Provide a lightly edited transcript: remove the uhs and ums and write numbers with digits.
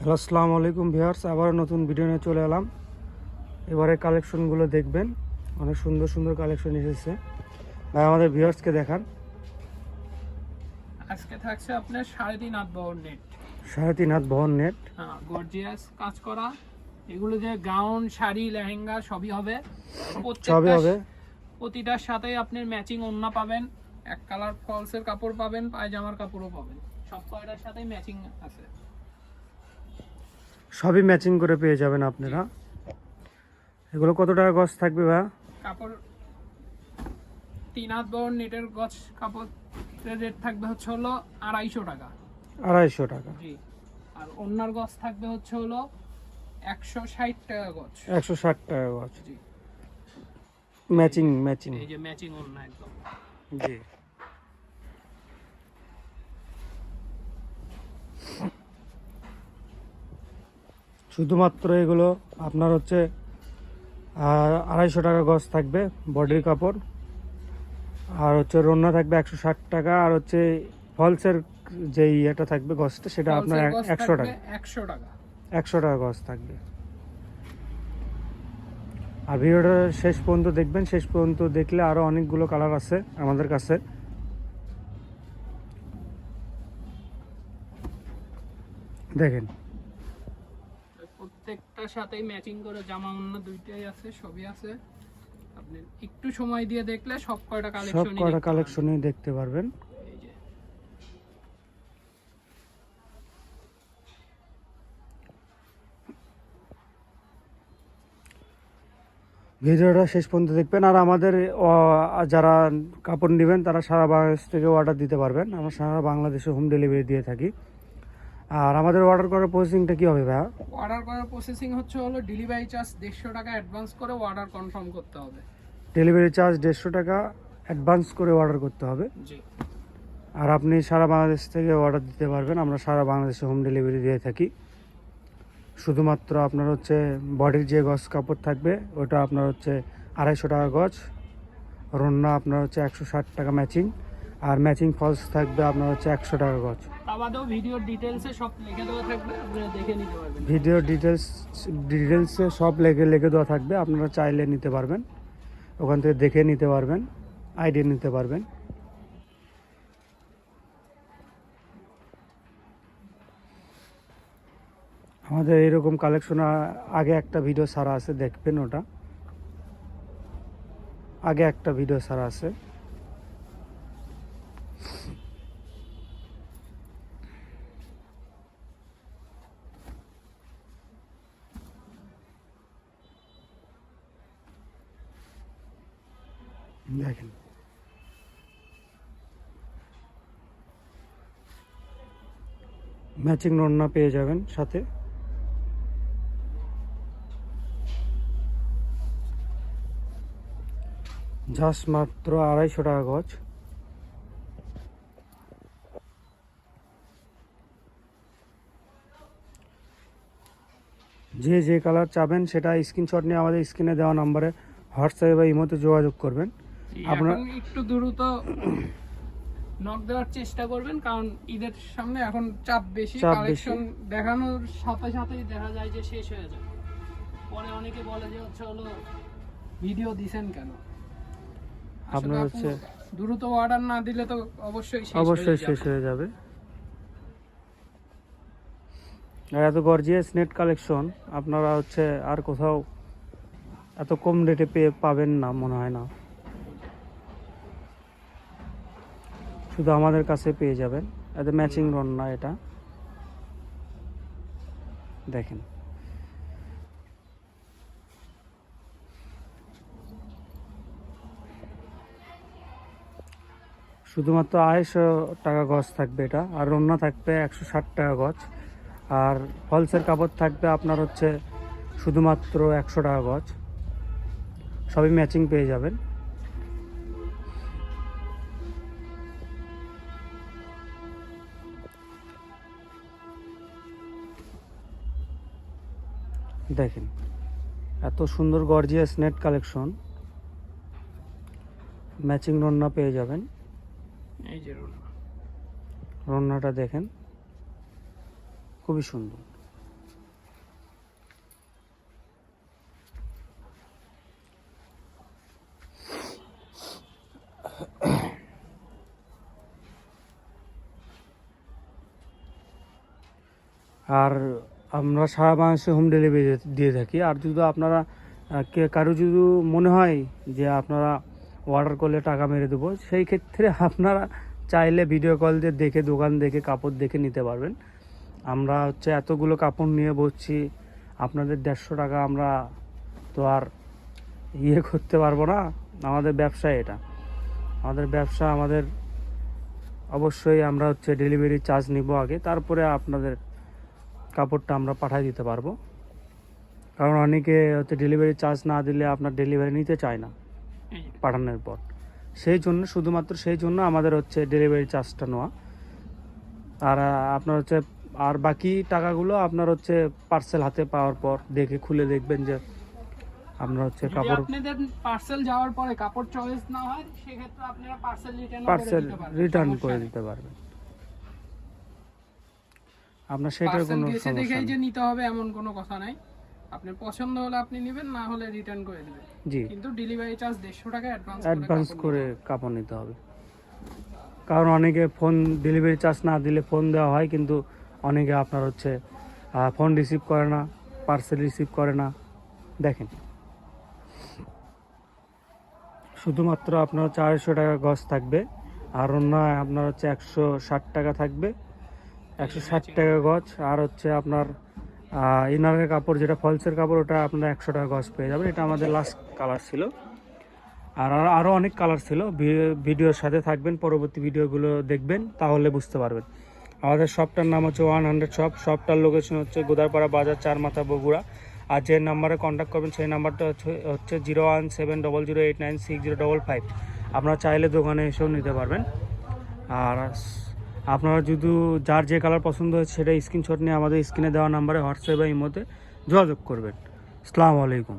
Hello, আসসালামু আলাইকুম viewers. আবার নতুন ভিডিও নিয়ে চলে এলাম। এবারে কালেকশনগুলো দেখবেন, অনেক সুন্দর সুন্দর কালেকশন এসেছে। ভাই আমাদের ভিউয়ার্সকে দেখান। আজকে থাকছে আপনার 3.5 হাত বহর নেট। 3.5 হাত বহর নেট। হ্যাঁ, গর্জিয়াস কাজ করা। এগুলো যে গাউন, শাড়ি, লেহেঙ্গা সবই হবে। সবই হবে। প্রতিটার সাথে আপনি ম্যাচিং ওড়না পাবেন, এক কালার ফলসের কাপড় পাবেন, পায়জামার কাপড়ও পাবেন। সব কয়টার সাথেই ম্যাচিং আছে। সবই ম্যাচিং করে পেয়ে যাবেন আপনারা। এগুলো কত টাকা গজ থাকবে ভাই? কাপড় 3 হাত বহর নেটের গজ কাপড়ের রেট থাকবে হলো 250 টাকা। 250 টাকা। জি। আর ওড়নার গজ থাকবে হলো 160 টাকা গজ। 160 টাকা গজ। জি। Matching matching. এই যে ম্যাচিং ওড়না একদম। জি। শুধুমাত্র এগুলো আপনার হচ্ছে 250 টাকা গজ থাকবে বডির কাপড়। আর হচ্ছে রন্না থাকবে 160 টাকা। আর হচ্ছে ফলসের যে ইয়েটা থাকবে গজটা, সেটা আপনার 100 টাকা। 100 টাকা। 100 টাকা গজ থাকবে। আর ভিডিওটা শেষ পর্যন্ত দেখবেন। শেষ পর্যন্ত দেখলে আরো অনেকগুলো কালার আছে আমাদের কাছে। দেখেন, প্রত্যেকটার সাথেই ম্যাচিং করে জামা ওড়না দুইটাই আছে, সবই আছে। আপনি একটু সময় দিয়ে দেখলে সব কয়টা কালেকশনই দেখতে পারবেন। এই যে ভিডিওটা শেষ পর্যন্ত দেখবেন। আর আমাদের যারা কাপড় নেবেন তারা সারা বাংলাদেশ থেকে অর্ডার দিতে পারবেন। আমরা সারা বাংলাদেশে হোম ডেলিভারি দিয়ে থাকি। আর আমাদের অর্ডার করার প্রসেসিংটা কি হবে ভাইয়া? অর্ডার করার প্রসেসিং হলো ডেলিভারি চার্জ 150 টাকা অ্যাডভান্স করে অর্ডার কনফার্ম করতে হবে। ডেলিভারি চার্জ 150 টাকা অ্যাডভান্স করে অর্ডার করতে হবে। জি। আর আপনি সারা বাংলাদেশ থেকে অর্ডার দিতে পারবেন। আমরা সারা বাংলাদেশে হোম ডেলিভারি দিয়ে থাকি। শুধুমাত্র আপনার হচ্ছে বডির যে গজ কাপড় থাকবে ওটা আপনার হচ্ছে 250 টাকা গজ। রন্না আপনার হচ্ছে 160 টাকা ম্যাচিং। আর ম্যাচিং ফলস থাকবে আপনার হচ্ছে 100 টাকা গজ। তাবাদেও ভিডিওর ডিটেইলসে সব লিখে দেওয়া থাকবে, আপনারা দেখে নিতে পারবেন। ভিডিও ডিটেলসে সব লিখে দেওয়া থাকবে। আপনারা চাইলে নিতে পারবেন, ওখান থেকে দেখে নিতে পারবেন, আইডিয়া নিতে পারবেন। আমাদের এরকম কালেকশন আগে একটা ভিডিও ছাড়া আছে, দেখবেন ওটা। আগে একটা ভিডিও ছাড়া আছে। দেখেন, ম্যাচিং ওড়না পেয়ে যাবেন সাথে। জাস্ট মাত্র 250 টাকা গজ। যে যে কালার চাবেন সেটা স্ক্রিনশট নিয়ে আমাদের স্ক্রিনে দেওয়া নম্বরে হোয়াটসঅ্যাপে বা ইমোতে যোগাযোগ করবেন। আপনারা একটু দ্রুত নক দেওয়ার চেষ্টা করবেন, কারণ ঈদের সামনে এখন চাপ বেশি। কালেকশন দেখানোর সাথে সাথেই দেখা যায় যে শেষ হয়ে যায়। পরে অনেকে বলে যে হলো ভিডিও দিছেন কেন। আপনার হচ্ছে দ্রুত অর্ডার না দিলে তো অবশ্যই শেষ হয়ে যাবে। আর এত গর্জিয়াস নেট কালেকশন আপনারা হচ্ছে আর কোথাও এত কম রেটে পাবেন না মনে হয় না। শুধু আমাদের কাছে পেয়ে যাবেন। এত ম্যাচিং রন্না এটা দেখেন। শুধুমাত্র 250 টাকা গজ থাকবে এটা। আর রন্না থাকবে 160 টাকা গজ। আর ফলসের কাপড় থাকবে আপনার হচ্ছে শুধুমাত্র 100 টাকা গজ। সবই ম্যাচিং পেয়ে যাবেন। দেখেন, এত সুন্দর gorgeous net collection. Matching Ranna পেয়ে যাবেন। এই যে রন্নাটা দেখেন, খুবই সুন্দর। আর আমরা সারা বাংলাদেশে হোম ডেলিভারি দিয়ে থাকি। আর যদি আপনারা কারো যদি মনে হয় যে আপনারা অর্ডার করলে টাকা মেরে দেবো, সেই ক্ষেত্রে আপনারা চাইলে ভিডিও কল দিয়ে দেখে, দোকান দেখে, কাপড় দেখে নিতে পারবেন। আমরা হচ্ছে এতগুলো কাপড় নিয়ে বসছি, আপনাদের 150 টাকা আমরা তো আর করতে পারবো না। আমাদের ব্যবসা এটা, আমাদের ব্যবসা, আমাদের অবশ্যই আমরা হচ্ছে ডেলিভারি চার্জ নিব আগে, তারপরে আপনাদের কাপড়টা আমরা পাঠিয়ে দিতে পারবো। কারণ অনেকে হচ্ছে ডেলিভারি চার্জ না দিলে আপনার ডেলিভারি নিতে চায় না পাঠানোর পর। সেই জন্য, শুধুমাত্র সেই জন্য আমাদের হচ্ছে ডেলিভারি চার্জটা নেওয়া। আর আপনার হচ্ছে আর বাকি টাকাগুলো আপনার হচ্ছে পার্সেল হাতে পাওয়ার পর দেখে খুলে দেখবেন যে আপনার হচ্ছে যদি কাপড় আপনাদের পার্সেল যাওয়ার পরে কাপড় চয়েস না হয়, সেক্ষেত্রে আপনারা পার্সেল রিটার্ন করে দিতে পারবেন। আপনার সেটার কোনো দেখে সমস্যা দেখেই নেই। যে নিতে হবে এমন কোনো কথা নাই। আপনার পছন্দ হলে আপনি নেবেন, না হলে রিটার্ন করে দেবেন। জি, কিন্তু ডেলিভারি চার্জ 150 টাকা অ্যাডভান্স করে কাপড় নিতে হবে। কারণ অনেকে ফোন ডেলিভারি চার্জ না দিলে ফোন দেওয়া হয়, কিন্তু অনেকে আপনার হচ্ছে ফোন রিসিভ করে না, পার্সেল রিসিভ করে না। দেখেন, শুধুমাত্র আপনার 400 টাকা গজ থাকবে, আর অন্য আপনার হচ্ছে 160 টাকা থাকবে, 160 টাকা গজ। আর হচ্ছে আপনার ইনারের কাপড়, যেটা ফলসের কাপড়, ওটা আপনার 100 টাকা গজ পেয়ে যাবেন। এটা আমাদের লাস্ট কালার ছিল, আর আরও অনেক কালার ছিল। ভিডিওর সাথে থাকবেন, পরবর্তী ভিডিওগুলো দেখবেন, তাহলে বুঝতে পারবেন। আমাদের শপটার নাম হচ্ছে 100 শপ। শপটার লোকেশন হচ্ছে গোদারপাড়া বাজার, 4 মাথা, বগুড়া। আর যে নাম্বারে কন্ট্যাক্ট করবেন সেই নাম্বারটা হচ্ছে 01700896055। আপনারা চাইলে দোকানে এসেও নিতে পারবেন। আর আপনারা যদি যার যে কালার পছন্দ হয়েছে সেটা স্ক্রিনশট নিয়ে আমাদের স্ক্রিনে দেওয়া নাম্বারে হোয়াটসঅ্যাপ বা ইমোতে যোগাযোগ করবেন। আসসালামু আলাইকুম।